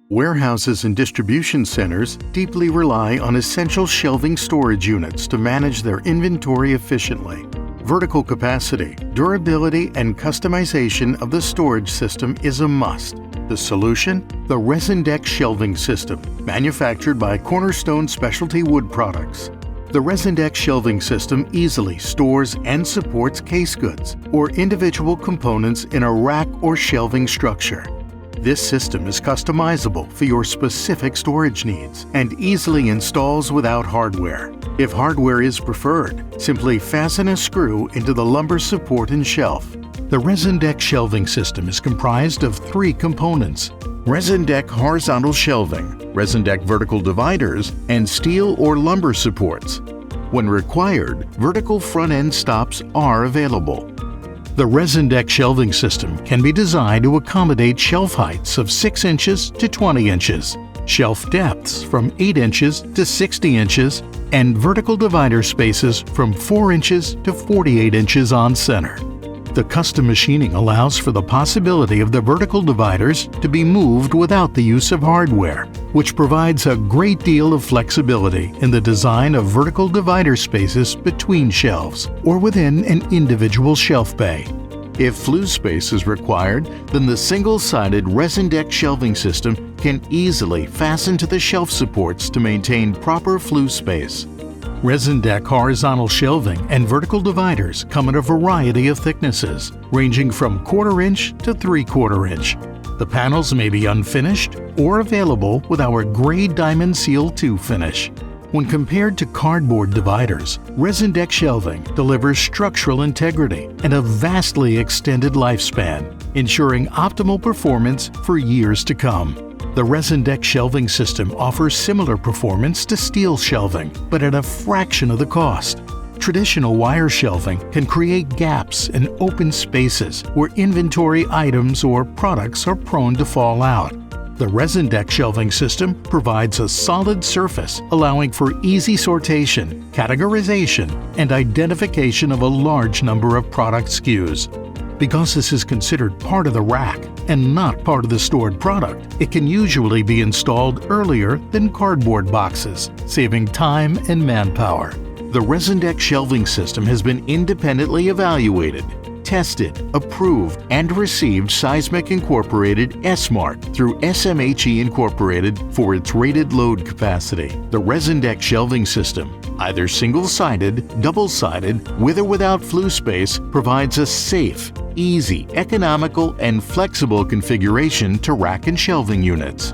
Warehouses and distribution centers deeply rely on essential shelving storage units to manage their inventory efficiently. Vertical capacity, durability, and customization of the storage system is a must. The solution? The ResinDek Shelving System, manufactured by Cornerstone Specialty Wood Products. The ResinDek Shelving System easily stores and supports case goods or individual components in a rack or shelving structure. This system is customizable for your specific storage needs and easily installs without hardware. If hardware is preferred, simply fasten a screw into the lumber support and shelf. The ResinDek Shelving System is comprised of 3 components: ResinDek Horizontal Shelving, ResinDek Vertical Dividers, and steel or lumber supports. When required, vertical front-end stops are available. The ResinDek Shelving System can be designed to accommodate shelf heights of 6 inches to 20 inches, shelf depths from 8 inches to 60 inches, and vertical divider spaces from 4 inches to 48 inches on center. The custom machining allows for the possibility of the vertical dividers to be moved without the use of hardware, which provides a great deal of flexibility in the design of vertical divider spaces between shelves or within an individual shelf bay. If flue space is required, then the single-sided ResinDek Shelving System can easily fasten to the shelf supports to maintain proper flue space. ResinDek horizontal shelving and vertical dividers come in a variety of thicknesses, ranging from 1/4 inch to 3/4 inch. The panels may be unfinished or available with our Gray Diamond Seal 2 finish. When compared to cardboard dividers, ResinDek shelving delivers structural integrity and a vastly extended lifespan, ensuring optimal performance for years to come. The ResinDek Shelving System offers similar performance to steel shelving, but at a fraction of the cost. Traditional wire shelving can create gaps and open spaces where inventory items or products are prone to fall out. The ResinDek Shelving System provides a solid surface, allowing for easy sortation, categorization, and identification of a large number of product SKUs. Because this is considered part of the rack and not part of the stored product, it can usually be installed earlier than cardboard boxes, saving time and manpower. The ResinDek Shelving System has been independently evaluated, tested, approved, and received Seismic Incorporated S-Mark through SMHE Incorporated for its rated load capacity. The ResinDek Shelving System, either single-sided, double-sided, with or without flue space, provides a safe, easy, economical, and flexible configuration to rack and shelving units.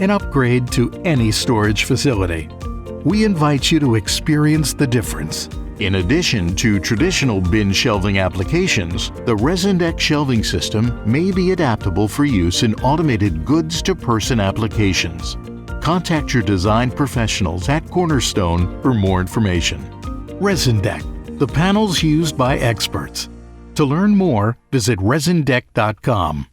An upgrade to any storage facility. We invite you to experience the difference. In addition to traditional bin shelving applications, the ResinDek Shelving System may be adaptable for use in automated goods-to-person applications. Contact your design professionals at Cornerstone for more information. ResinDek, the panels used by experts. To learn more, visit ResinDek.com.